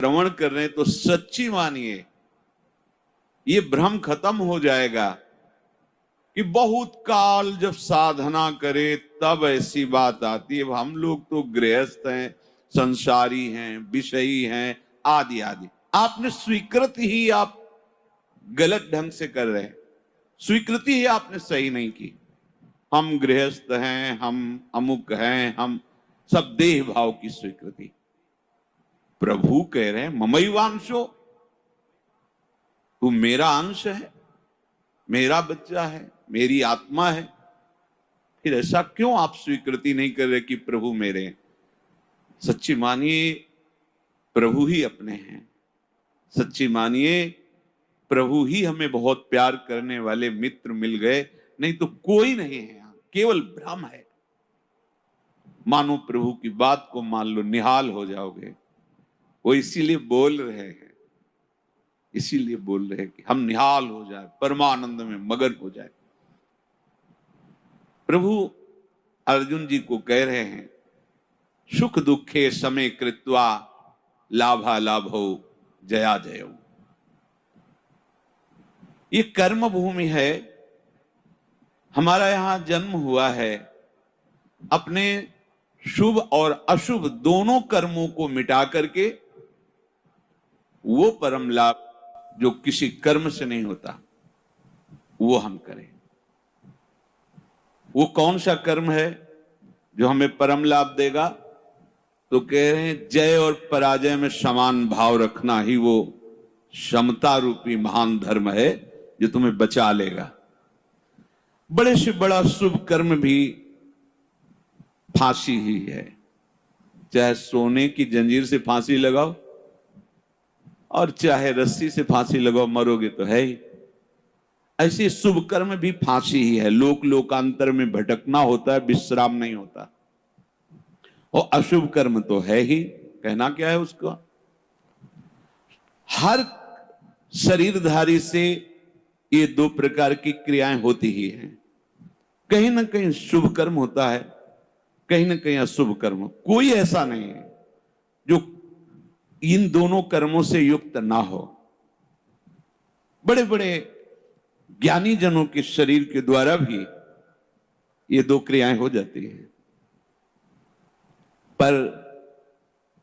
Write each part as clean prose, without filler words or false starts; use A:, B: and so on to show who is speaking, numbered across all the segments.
A: श्रवण कर रहे हैं तो सच्ची मानिए ये भ्रम खत्म हो जाएगा कि बहुत काल जब साधना करे तब ऐसी बात आती है। हम लोग तो गृहस्थ हैं, संसारी हैं, विषयी हैं, आदि आदि। आपने स्वीकृति ही आप गलत ढंग से कर रहे हैं, स्वीकृति ही आपने सही नहीं की। हम गृहस्थ हैं, हम अमुक हैं, हम सब देह भाव की स्वीकृति। प्रभु कह रहे हैं ममैवांशो, तू मेरा अंश है, मेरा बच्चा है, मेरी आत्मा है। फिर ऐसा क्यों आप स्वीकृति नहीं कर रहे कि प्रभु मेरे हैं? सच्ची मानिए प्रभु ही अपने हैं। सच्ची मानिए प्रभु ही हमें बहुत प्यार करने वाले मित्र मिल गए, नहीं तो कोई नहीं है यहां, केवल भ्रम है। मानो प्रभु की बात को मान लो, निहाल हो जाओगे। वो इसीलिए बोल रहे हैं, इसीलिए बोल रहे हैं कि हम निहाल हो जाए, परमानंद में मगन हो जाए। प्रभु अर्जुन जी को कह रहे हैं सुख दुखे समय कृत्वा लाभा लाभो जया जयो। ये कर्म भूमि है, हमारा यहां जन्म हुआ है। अपने शुभ और अशुभ दोनों कर्मों को मिटा करके वो परम लाभ जो किसी कर्म से नहीं होता वो हम करें। वो कौन सा कर्म है जो हमें परम लाभ देगा? तो कह रहे हैं जय और पराजय में समान भाव रखना ही वो समता रूपी महान धर्म है जो तुम्हें बचा लेगा। बड़े से बड़ा शुभ कर्म भी फांसी ही है। चाहे सोने की जंजीर से फांसी लगाओ और चाहे रस्सी से फांसी लगाओ, मरोगे तो है ही। ऐसे शुभ कर्म भी फांसी ही है। लोक लोकांतर में भटकना होता है, विश्राम नहीं होता। और अशुभ कर्म तो है ही, कहना क्या है उसको। हर शरीरधारी से ये दो प्रकार की क्रियाएं होती ही हैं। कहीं ना कहीं शुभ कर्म होता है, कहीं ना कहीं अशुभ कर्म। कोई ऐसा नहीं है जो इन दोनों कर्मों से युक्त ना हो। बड़े बड़े ज्ञानी जनों के शरीर के द्वारा भी ये दो क्रियाएं हो जाती हैं, पर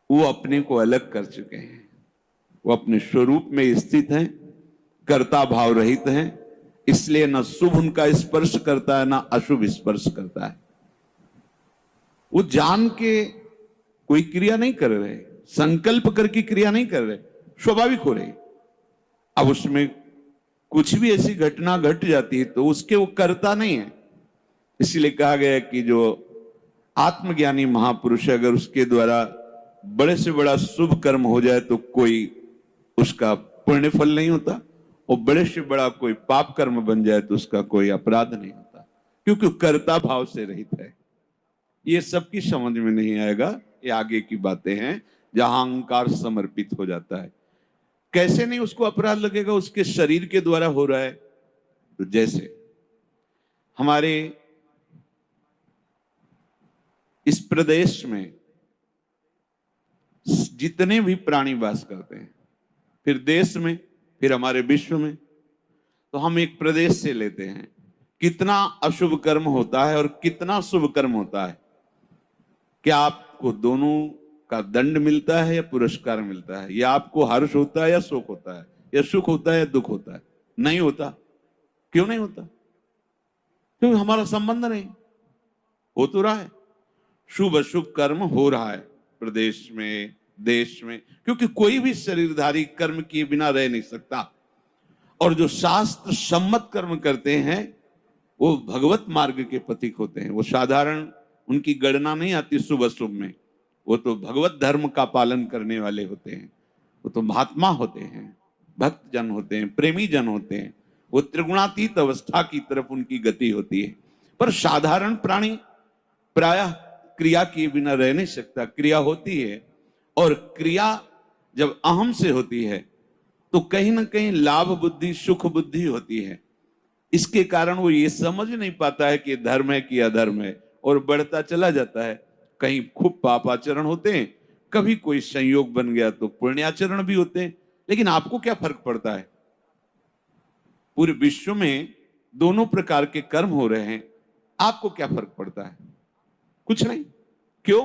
A: वो अपने को अलग कर चुके हैं। वो अपने स्वरूप में स्थित हैं, कर्ता भाव रहित हैं। इसलिए ना शुभ उनका स्पर्श करता है, ना अशुभ स्पर्श करता है। वो जान के कोई क्रिया नहीं कर रहे, संकल्प करके क्रिया नहीं कर रहे, स्वाभाविक हो रही। अब उसमें कुछ भी ऐसी घटना घट जाती है तो उसके वो करता नहीं है। इसलिए कहा गया कि जो आत्मज्ञानी महापुरुष है, अगर उसके द्वारा बड़े से बड़ा शुभ कर्म हो जाए तो कोई उसका पुण्य फल नहीं होता, और बड़े से बड़ा कोई पाप कर्म बन जाए तो उसका कोई अपराध नहीं होता, क्योंकि कर्ता भाव से रहित है। ये सबकी समझ में नहीं आएगा, ये आगे की बातें हैं जहां अहंकार समर्पित हो जाता है। कैसे नहीं उसको अपराध लगेगा? उसके शरीर के द्वारा हो रहा है। तो जैसे हमारे इस प्रदेश में जितने भी प्राणी वास करते हैं, फिर देश में, फिर हमारे विश्व में, तो हम एक प्रदेश से लेते हैं। कितना अशुभ कर्म होता है और कितना शुभ कर्म होता है। क्या आपको दोनों का दंड मिलता है या पुरस्कार मिलता है? या आपको हर्ष होता है या शोक होता है? या सुख होता है या दुख होता है? नहीं होता। क्यों नहीं होता? क्योंकि हमारा संबंध नहीं। हो तो रहा है, शुभ अशुभ कर्म हो रहा है प्रदेश में, देश में, क्योंकि कोई भी शरीरधारी कर्म किए बिना रह नहीं सकता। और जो शास्त्र सम्मत कर्म करते हैं वो भगवत मार्ग के पथिक होते हैं। वो साधारण उनकी गणना नहीं आती शुभ अशुभ में। वो तो भगवत धर्म का पालन करने वाले होते हैं। वो तो महात्मा होते हैं, भक्त जन होते हैं, प्रेमी जन होते हैं। वो त्रिगुणातीत अवस्था की तरफ उनकी गति होती है। पर साधारण प्राणी प्रायः क्रिया किए बिना रह नहीं सकता। क्रिया होती है, और क्रिया जब अहम से होती है तो कहीं ना कहीं लाभ बुद्धि, सुख बुद्धि होती है। इसके कारण वो ये समझ नहीं पाता है कि धर्म है कि अधर्म है, और बढ़ता चला जाता है। कहीं खूब पापाचरण होते हैं, कभी कोई संयोग बन गया तो पुण्याचरण भी होते हैं, लेकिन आपको क्या फर्क पड़ता है? पूरे विश्व में दोनों प्रकार के कर्म हो रहे हैं, आपको क्या फर्क पड़ता है? कुछ नहीं। क्यों?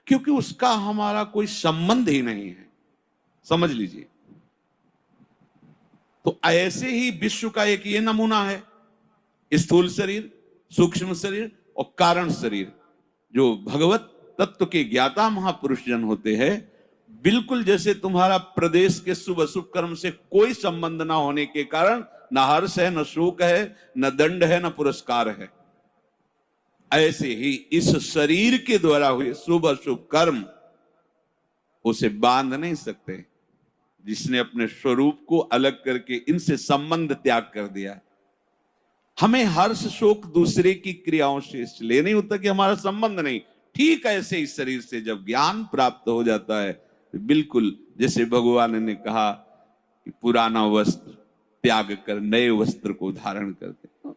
A: क्योंकि उसका हमारा कोई संबंध ही नहीं है। समझ लीजिए। तो ऐसे ही विश्व का एक ये नमूना है, स्थूल शरीर, सूक्ष्म शरीर और कारण शरीर। जो भगवत तत्व के ज्ञाता महापुरुष जन होते हैं, बिल्कुल जैसे तुम्हारा प्रदेश के शुभ अशुभ कर्म से कोई संबंध ना होने के कारण न हर्ष है, न शोक है, न दंड है, न पुरस्कार है, ऐसे ही इस शरीर के द्वारा हुए शुभ अशुभ कर्म उसे बांध नहीं सकते। जिसने अपने स्वरूप को अलग करके इनसे संबंध त्याग कर दिया। हमें हर्ष शोक दूसरे की क्रियाओं से इसलिए नहीं होता कि हमारा संबंध नहीं। ठीक ऐसे इस शरीर से जब ज्ञान प्राप्त हो जाता है, बिल्कुल जैसे भगवान ने कहा कि पुराना वस्त्र त्याग कर नए वस्त्र को धारण करते।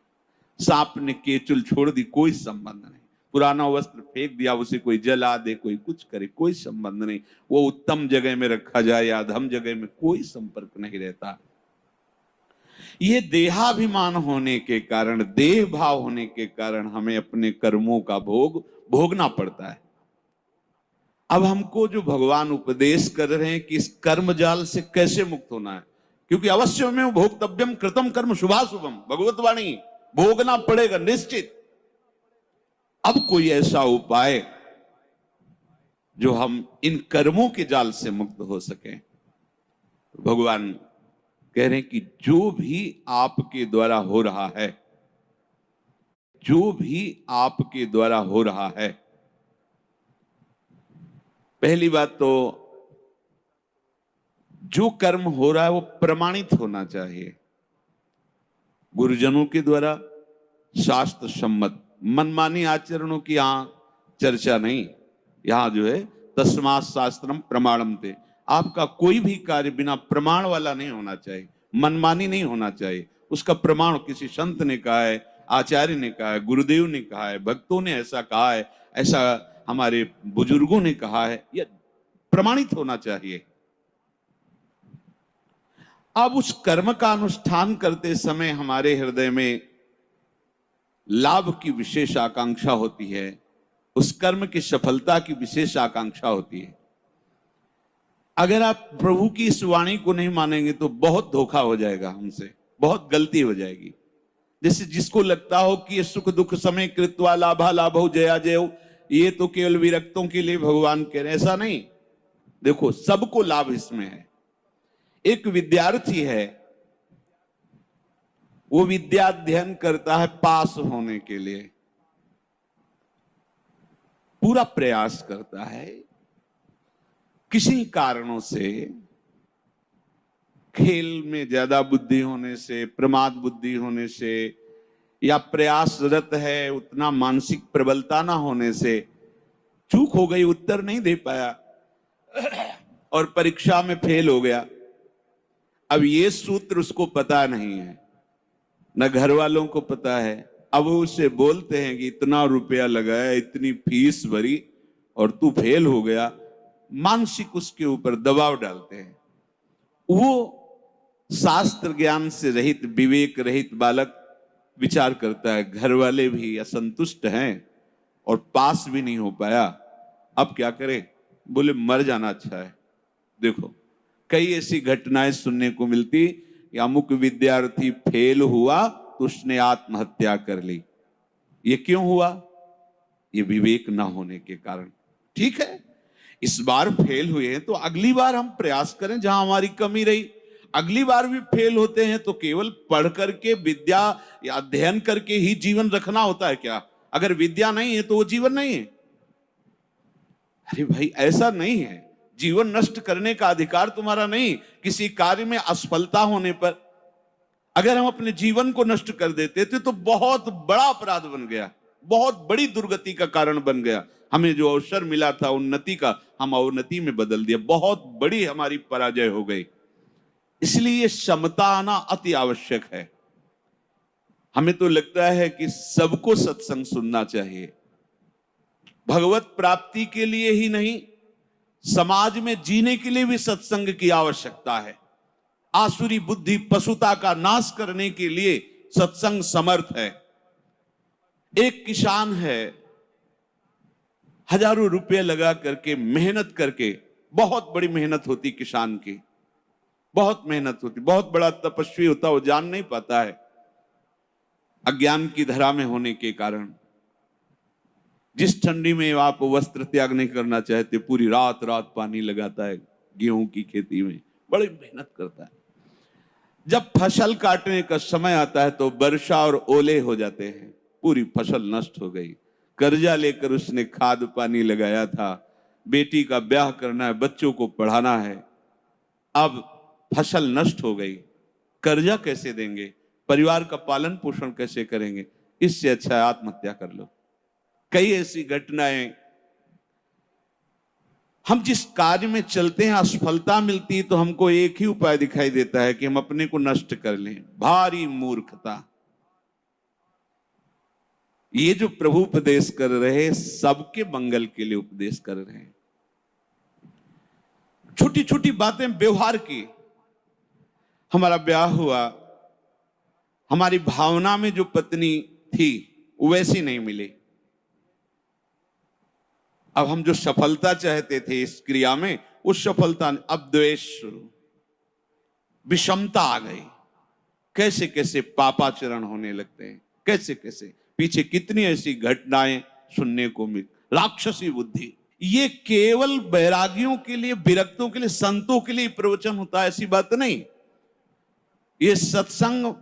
A: सांप ने केचुल छोड़ दी, कोई संबंध नहीं। पुराना वस्त्र फेंक दिया, उसे कोई जला दे, कोई कुछ करे, कोई संबंध नहीं। वो उत्तम जगह में रखा जाए या अधम जगह में, कोई संपर्क नहीं रहता। ये देहाभिमान होने के कारण, देह भाव होने के कारण हमें अपने कर्मों का भोग भोगना पड़ता है। अब हमको जो भगवान उपदेश कर रहे हैं कि इस कर्म जाल से कैसे मुक्त होना है, क्योंकि अवश्य में भोक्तव्यम कृतम कर्म शुभाशुभम, भगवत वाणी, भोगना पड़ेगा निश्चित। अब कोई ऐसा उपाय जो हम इन कर्मों के जाल से मुक्त हो सके। भगवान कह रहे हैं कि जो भी आपके द्वारा हो रहा है, जो भी आपके द्वारा हो रहा है, पहली बात तो जो कर्म हो रहा है वो प्रमाणित होना चाहिए, गुरुजनों के द्वारा शास्त्र सम्मत। मनमानी आचरणों की यहां चर्चा नहीं। यहां जो है तस्मात् शास्त्रम प्रमाणम ते, आपका कोई भी कार्य बिना प्रमाण वाला नहीं होना चाहिए, मनमानी नहीं होना चाहिए। उसका प्रमाण किसी संत ने कहा है, आचार्य ने कहा है, गुरुदेव ने कहा है, भक्तों ने ऐसा कहा है, ऐसा हमारे बुजुर्गों ने कहा है, यह प्रमाणित होना चाहिए। अब उस कर्म का अनुष्ठान करते समय हमारे हृदय में लाभ की विशेष आकांक्षा होती है, उस कर्म की सफलता की विशेष आकांक्षा होती है। अगर आप प्रभु की इस वाणी को नहीं मानेंगे तो बहुत धोखा हो जाएगा हमसे, बहुत गलती हो जाएगी। जैसे जिसको लगता हो कि ये सुख दुख समय कृत्वा लाभा लाभो जया जय, ये तो केवल विरक्तों के लिए भगवान कह रहे हैं, ऐसा नहीं। देखो सबको लाभ इसमें है। एक विद्यार्थी है, वो विद्या अध्ययन करता है पास होने के लिए, पूरा प्रयास करता है। किसी कारणों से, खेल में ज्यादा बुद्धि होने से, प्रमाद बुद्धि होने से, या प्रयासरत है उतना मानसिक प्रबलता ना होने से चूक हो गई, उत्तर नहीं दे पाया और परीक्षा में फेल हो गया। अब ये सूत्र उसको पता नहीं है, न घर वालों को पता है। अब वो उसे बोलते हैं कि इतना रुपया लगाया, इतनी फीस भरी और तू फेल हो गया। मानसिक उसके ऊपर दबाव डालते हैं। वो शास्त्र ज्ञान से रहित, विवेक रहित बालक विचार करता है, घर वाले भी असंतुष्ट हैं और पास भी नहीं हो पाया, अब क्या करें? बोले मर जाना अच्छा है। देखो कई ऐसी घटनाएं सुनने को मिलती कि अमुक विद्यार्थी फेल हुआ तो उसने आत्महत्या कर ली। ये क्यों हुआ? ये विवेक ना होने के कारण। ठीक है, इस बार फेल हुए हैं तो अगली बार हम प्रयास करें जहां हमारी कमी रही। अगली बार भी फेल होते हैं तो केवल पढ़ करके, विद्या या अध्ययन करके ही जीवन रखना होता है क्या? अगर विद्या नहीं है तो वो जीवन नहीं है। अरे भाई ऐसा नहीं है, जीवन नष्ट करने का अधिकार तुम्हारा नहीं। किसी कार्य में असफलता होने पर अगर हम अपने जीवन को नष्ट कर देते थे तो बहुत बड़ा अपराध बन गया, बहुत बड़ी दुर्गति का कारण बन गया। हमें जो अवसर मिला था उन्नति का, हम अवनति में बदल दिया, बहुत बड़ी हमारी पराजय हो गई। इसलिए समता आना अति आवश्यक है। हमें तो लगता है कि सबको सत्संग सुनना चाहिए, भगवत प्राप्ति के लिए ही नहीं, समाज में जीने के लिए भी सत्संग की आवश्यकता है। आसुरी बुद्धि पशुता का नाश करने के लिए सत्संग समर्थ है। एक किसान है, हजारों रुपए लगा करके मेहनत करके, बहुत बड़ी मेहनत होती किसान की, बहुत मेहनत होती, बहुत बड़ा तपस्वी होता, वो जान नहीं पाता है अज्ञान की धरा में होने के कारण। जिस ठंडी में आप वस्त्र त्याग नहीं करना चाहते, पूरी रात रात पानी लगाता है गेहूं की खेती में, बड़ी मेहनत करता है। जब फसल काटने का समय आता है तो वर्षा और ओले हो जाते हैं, पूरी फसल नष्ट हो गई। कर्जा लेकर उसने खाद पानी लगाया था, बेटी का ब्याह करना है, बच्चों को पढ़ाना है, अब फसल नष्ट हो गई। कर्जा कैसे देंगे, परिवार का पालन पोषण कैसे करेंगे? इससे अच्छा है आत्महत्या कर लो। कई ऐसी घटनाएं, हम जिस कार्य में चलते हैं असफलता मिलती है तो हमको एक ही उपाय दिखाई देता है कि हम अपने को नष्ट कर लें। भारी मूर्खता। ये जो प्रभु उपदेश कर रहे, सबके मंगल के लिए उपदेश कर रहे हैं। छोटी छोटी बातें व्यवहार की। हमारा ब्याह हुआ, हमारी भावना में जो पत्नी थी वो वैसी नहीं मिली। अब हम जो सफलता चाहते थे इस क्रिया में, उस सफलता, अब द्वेष शुरू, विषमता आ गई। कैसे कैसे पापाचरण होने लगते हैं, कैसे कैसे पीछे कितनी ऐसी घटनाएं सुनने को मिल। राक्षसी बुद्धि। ये केवल बैरागियों के लिए, विरक्तों के लिए, संतों के लिए प्रवचन होता है, ऐसी बात नहीं। ये सत्संग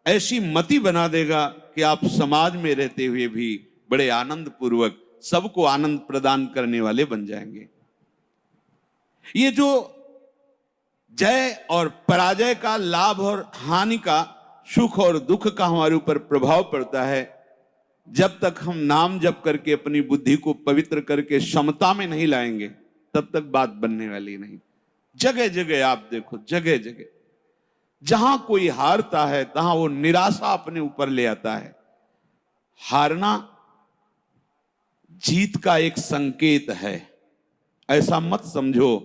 A: ऐसी मति बना देगा कि आप समाज में रहते हुए भी बड़े आनंद पूर्वक सबको आनंद प्रदान करने वाले बन जाएंगे। ये जो जय और पराजय का, लाभ और हानि का, सुख और दुख का हमारे ऊपर प्रभाव पड़ता है, जब तक हम नाम जप करके अपनी बुद्धि को पवित्र करके समता में नहीं लाएंगे, तब तक बात बनने वाली नहीं। जगह जगह आप देखो, जगह जगह जहां कोई हारता है तहां वो निराशा अपने ऊपर ले आता है। हारना जीत का एक संकेत है। ऐसा मत समझो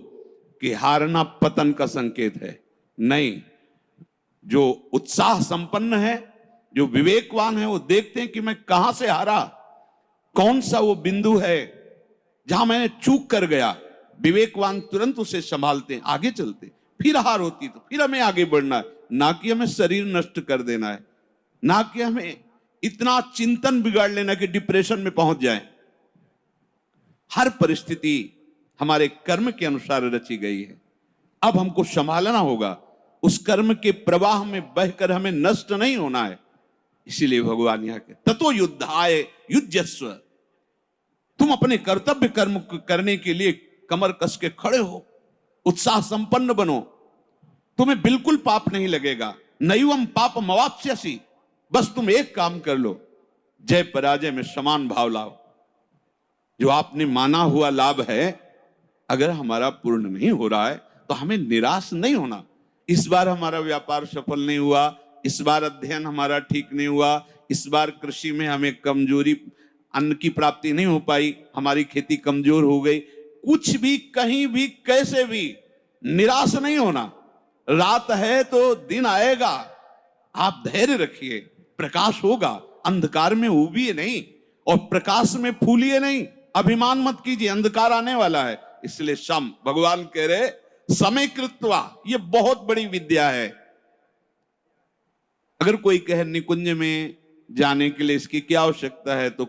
A: कि हारना पतन का संकेत है, नहीं। जो उत्साह संपन्न है, जो विवेकवान है, वो देखते हैं कि मैं कहां से हारा, कौन सा वो बिंदु है जहां मैंने चूक कर गया। विवेकवान तुरंत उसे संभालते हैं, आगे चलते। फिर हार होती तो फिर हमें आगे बढ़ना है, ना कि हमें शरीर नष्ट कर देना है, ना कि हमें इतना चिंतन बिगाड़ लेना कि डिप्रेशन में पहुंच जाए। हर परिस्थिति हमारे कर्म के अनुसार रची गई है। अब हमको संभालना होगा, उस कर्म के प्रवाह में बहकर हमें नष्ट नहीं होना है। इसीलिए भगवान यहाँ के ततो युद्धाय युज्यस्व। तुम अपने कर्तव्य कर्म करने के लिए कमर कस के खड़े हो, उत्साह संपन्न बनो, तुम्हें बिल्कुल पाप नहीं लगेगा। नैवम पापम अवाप्स्यसि। बस तुम एक काम कर लो, जय पराजय में समान भाव लाओ। जो आपने माना हुआ लाभ है, अगर हमारा पूर्ण नहीं हो रहा है तो हमें निराश नहीं होना। इस बार हमारा व्यापार सफल नहीं हुआ, इस बार अध्ययन हमारा ठीक नहीं हुआ, इस बार कृषि में हमें कमजोरी, अन्न की प्राप्ति नहीं हो पाई, हमारी खेती कमजोर हो गई, कुछ भी, कहीं भी, कैसे भी निराश नहीं होना। रात है तो दिन आएगा, आप धैर्य रखिए, प्रकाश होगा। अंधकार में उबिए नहीं और प्रकाश में फूलिए नहीं। अभिमान मत कीजिए, अंधकार आने वाला है। इसलिए सम, भगवान कह रहे समय कृत्वा, ये बहुत बड़ी विद्या है। अगर कोई कहे निकुंज में जाने के लिए इसकी क्या आवश्यकता है, तो